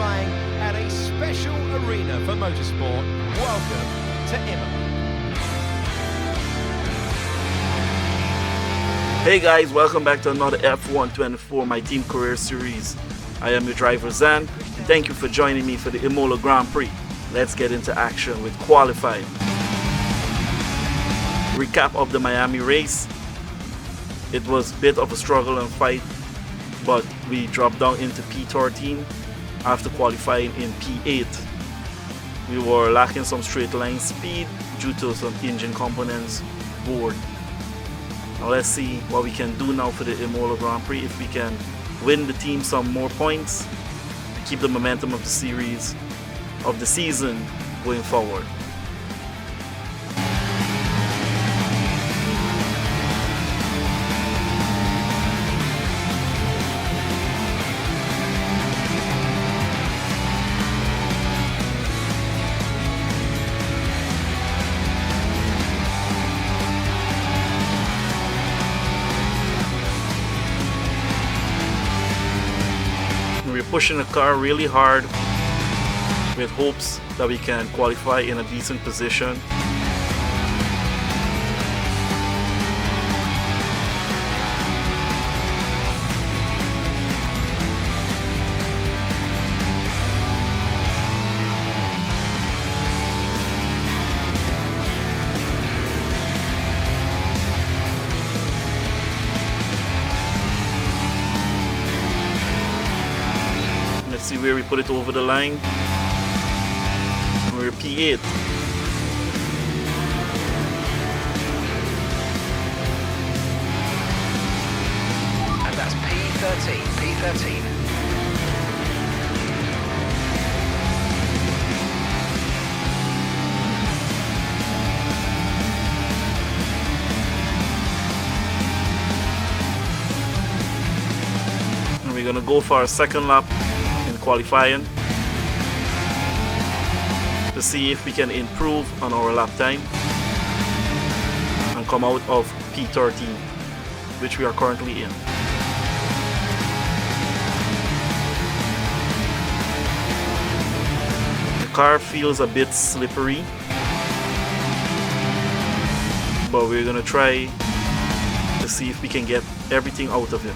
qualifying at a special arena for motorsport. Welcome to IMOLA. Hey guys, welcome back to another F124 My Team Career Series. I am your driver Zan, and thank you for joining me for the IMOLA Grand Prix. Let's get into action with qualifying. Recap of the Miami race. It was a bit of a struggle and fight, but we dropped down into P13 after qualifying in P8. We were lacking some straight line speed due to some engine components board. Now let's see what we can do now for the IMOLA Grand Prix, if we can win the team some more points to keep the momentum of the series, of the season going forward. We're pushing the car really hard with hopes that we can qualify in a decent position. Let's see where we put it over the line. We're P8. And that's P13. And we're gonna go for our second lap qualifying to see if we can improve on our lap time and come out of P13, which we are currently in. The car feels a bit slippery, but we're gonna try to see if we can get everything out of it.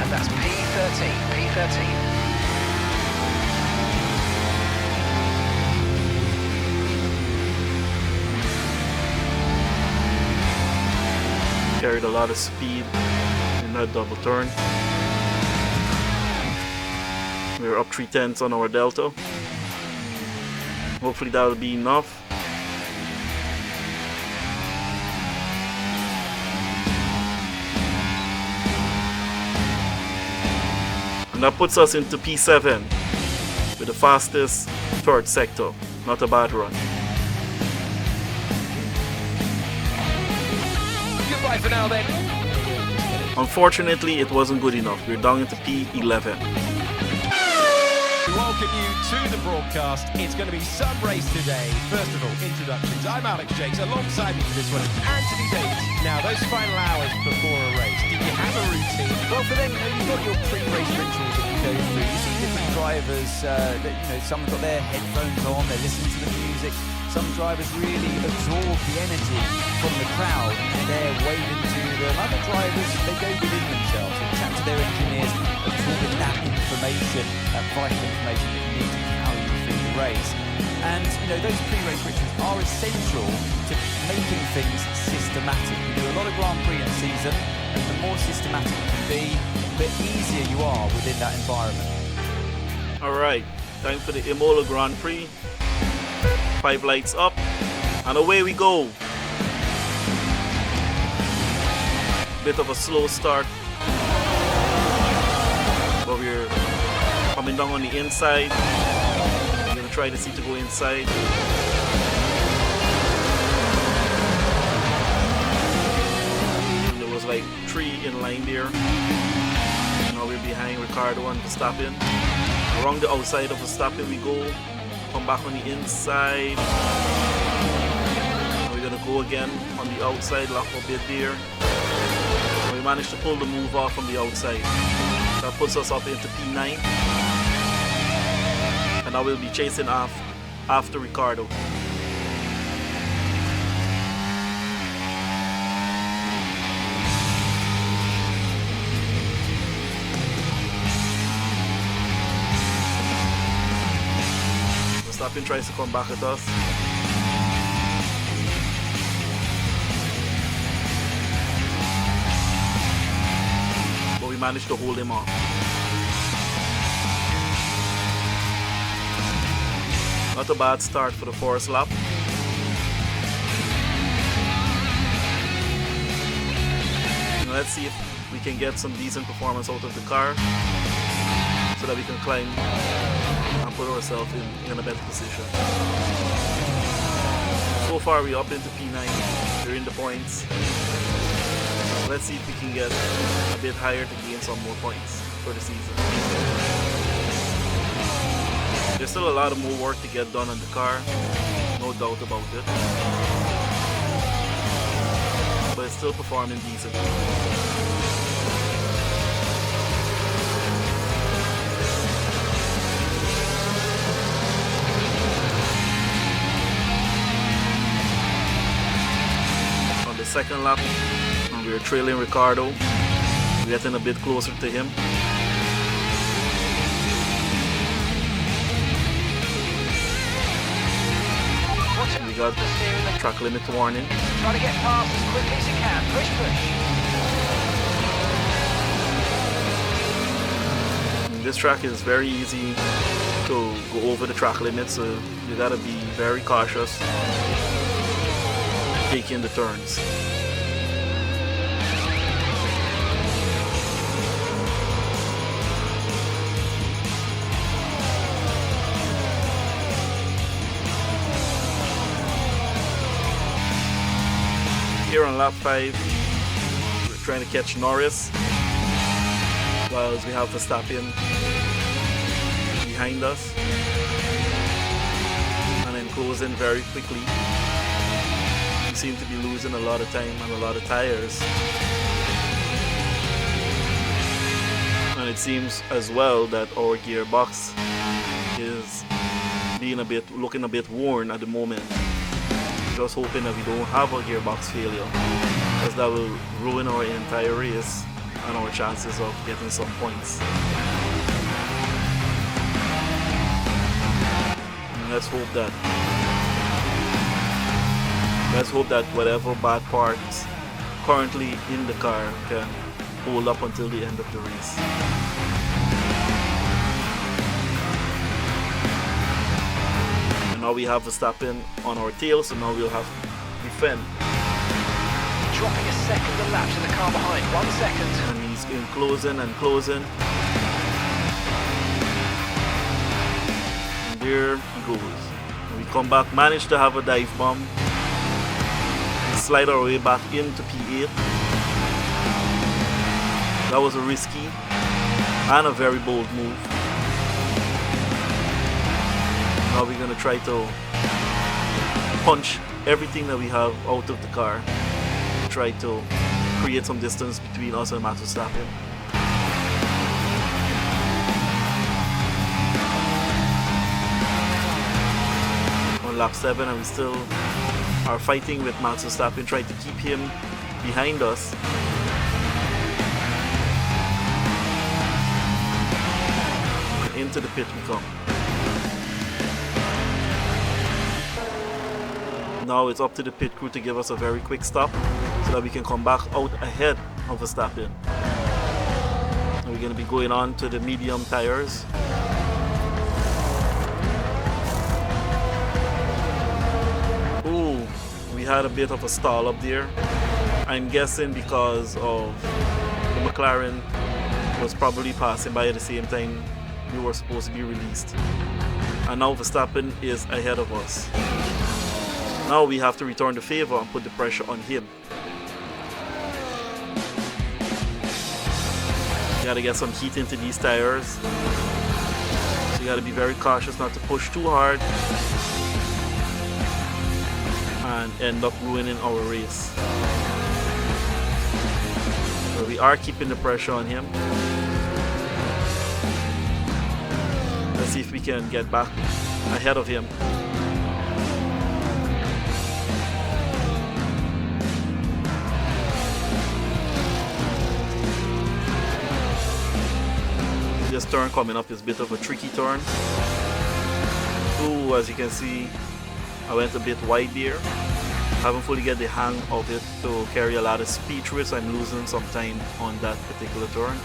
That's P13. Carried a lot of speed in that double turn. We're up 3/10 on our delta. Hopefully that'll be enough. And that puts us into P7 with the fastest third sector. Not a bad run. Goodbye for now then. Unfortunately, it wasn't good enough. We're down into P11. We welcome you to the broadcast. It's going to be some race today. First of all, introductions. I'm Alex Jakes. Alongside me for this one, Anthony Davis. Now, those final hours before a race, do you have a routine? Well, for them, you've got your pre-race rituals that you go through. You see different drivers some have got their headphones on, they're listening to the music. Some drivers really absorb the energy from the crowd and they're waving to them. Other drivers, they go within themselves and chat to their engineers, absorbing that information, that vital information that you need to carry you through the race. And those pre-race rituals are essential to making things systematic. You do a lot of Grand Prix in a season, and the more systematic you can be, the easier you are within that environment. Alright, time for the IMOLA Grand Prix. 5 lights up, and away we go. Bit of a slow start, but we're coming down on the inside. I'm gonna try to see to go inside. And there was like 3 in line there. Now we're behind Ricardo and Verstappen. Around the outside of Verstappen we go. Come back on the inside. go again on the outside, lap a bit there. We managed to pull the move off from the outside. That puts us up into P9. And now we'll be chasing off after Ricardo. Verstappen tries to come back at us. But we managed to hold him off. Not a bad start for the first lap. And let's see if we can get some decent performance out of the car so that we can climb and put ourselves in a better position. So far we're up into P9. We're in the points. Let's see if we can get a bit higher to gain some more points for the season. There's still a lot of more work to get done on the car, no doubt about it. But it's still performing decently. On the second lap, we were trailing Ricardo, getting a bit closer to him. We got the track limit warning. Try to get past as quickly as you can. Push, push. This track is very easy to go over the track limit, so you gotta be very cautious taking the turns. Here on lap 5, we're trying to catch Norris, whilst we have Verstappen behind us, and then closing very quickly. We seem to be losing a lot of time and a lot of tires, and it seems as well that our gearbox is looking a bit worn at the moment. Just hoping that we don't have a gearbox failure, because that will ruin our entire race and our chances of getting some points. And let's hope that whatever bad parts currently in the car can hold up until the end of the race. Now we have Verstappen on our tail, so now we'll have to defend. Dropping a second a lap to the car behind. 1 second. And he's in closing and closing. And there he goes. And we come back, manage to have a dive bomb. Slide our way back into P8. That was a risky and a very bold move. Now we're going to try to punch everything that we have out of the car. Try to create some distance between us and Max Verstappen. On lap 7, and we still are fighting with Max Verstappen, trying to keep him behind us. Into the pit we come. Now it's up to the pit crew to give us a very quick stop so that we can come back out ahead of Verstappen. And we're going to be going on to the medium tires. Ooh, we had a bit of a stall up there. I'm guessing because of the McLaren was probably passing by at the same time we were supposed to be released. And now Verstappen is ahead of us. Now we have to return the favor and put the pressure on him. You gotta get some heat into these tires. So you gotta be very cautious not to push too hard. and end up ruining our race. But we are keeping the pressure on him. Let's see if we can get back ahead of him. This turn coming up is a bit of a tricky turn. Ooh, as you can see, I went a bit wide there. Haven't fully get the hang of it to carry a lot of speed through it, so I'm losing some time on that particular turn.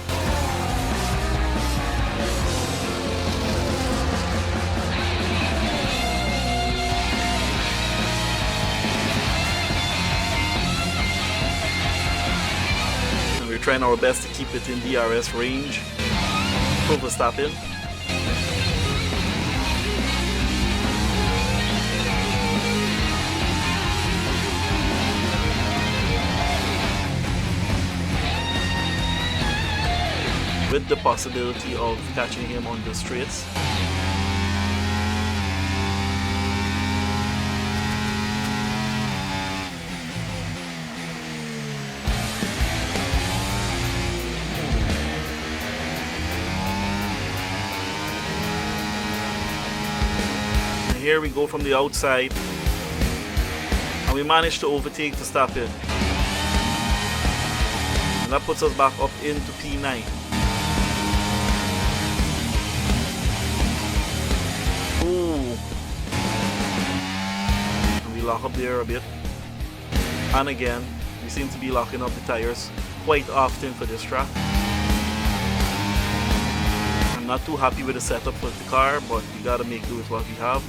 And we're trying our best to keep it in DRS range. Verstappen. With the possibility of catching him on the straights. Here we go from the outside, and we managed to overtake Verstappen, and that puts us back up into P9. Ooh, and we lock up there a bit, and again we seem to be locking up the tires quite often for this track. I'm not too happy with the setup for the car, but we gotta make do with what we have.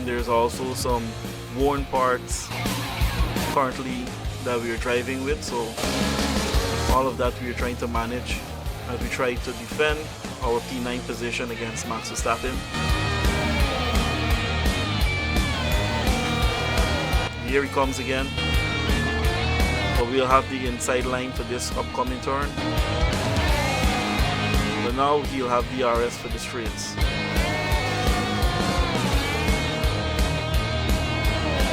There's also some worn parts currently that we are driving with, so all of that we are trying to manage as we try to defend our P9 position against Max Verstappen. Here he comes again, but we'll have the inside line for this upcoming turn, but now he'll have DRS for the straights.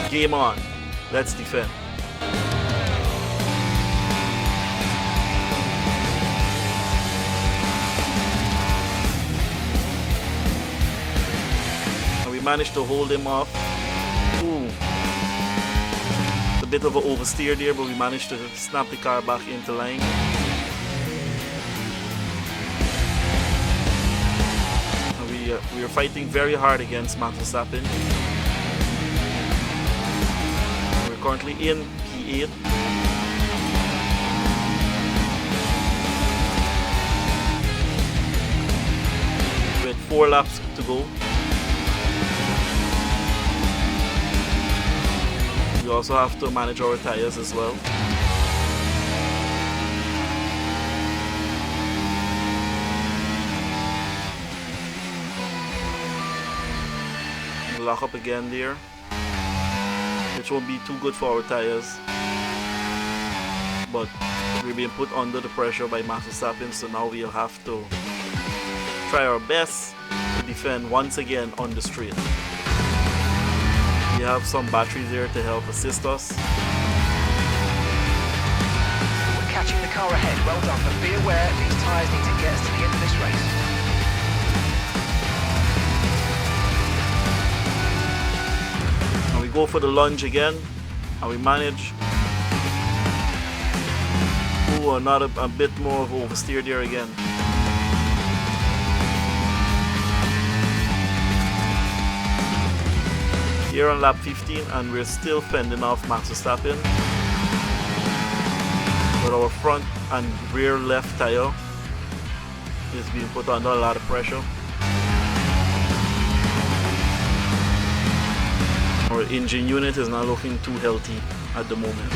Game on. Let's defend. And we managed to hold him off. Ooh. A bit of an oversteer there, but we managed to snap the car back into line. And we are fighting very hard against Max Verstappen. Currently in P8. With 4 laps to go. We also have to manage our tires as well. Lock up again there, which won't be too good for our tires, but we're being put under the pressure by Max Verstappen, so now we'll have to try our best to defend once again on the straight. We have some batteries there to help assist us. We're catching the car ahead, well done, but be aware these tyres need to get us to the end of this race. And we go for the lunge again, and we manage. Ooh, a bit more of oversteer there again. Here on lap 15, and we're still fending off Max Verstappen. But our front and rear left tire is being put under a lot of pressure. Our engine unit is not looking too healthy at the moment.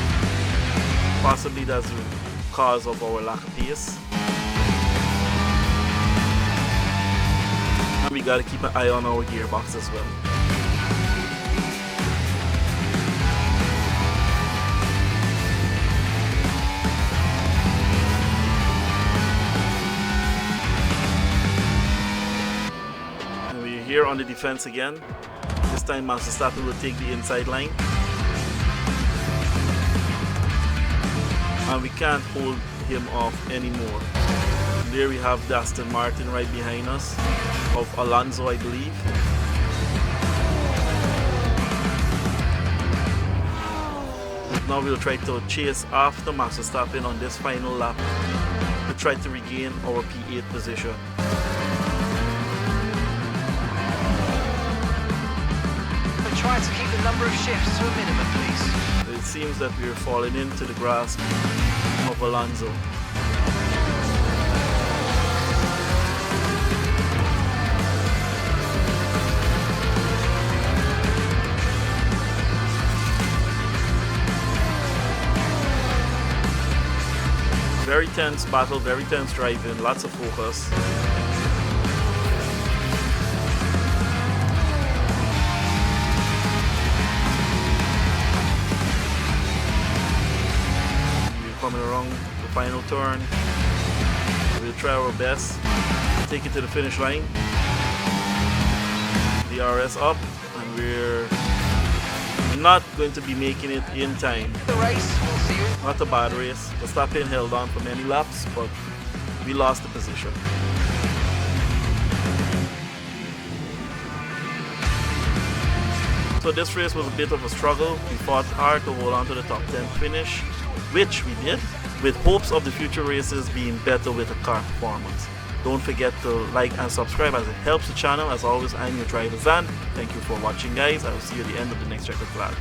Possibly that's the cause of our lack of pace. And we gotta keep an eye on our gearbox as well. Here on the defense again. This time Max Verstappen will take the inside line. And we can't hold him off anymore. There we have Aston Martin right behind us, of Alonso, I believe. Now we'll try to chase after Max Verstappen on this final lap to try to regain our P8 position. But try to keep the number of shifts to a minimum, please. It seems that we're falling into the grasp of Alonso. Very tense battle, very tense driving, lots of focus. We're coming around the final turn. We'll try our best to take it to the finish line. DRS up, and we're not going to be making it in time. The race, we'll see you. Not a bad race. Verstappen held on for many laps, but we lost the position. So this race was a bit of a struggle. We fought hard to hold on to the top 10 finish, which we did, with hopes of the future races being better with the car performance. Don't forget to like and subscribe as it helps the channel. As always, I'm your driver Zan. Thank you for watching, guys. I will see you at the end of the next checkered flag.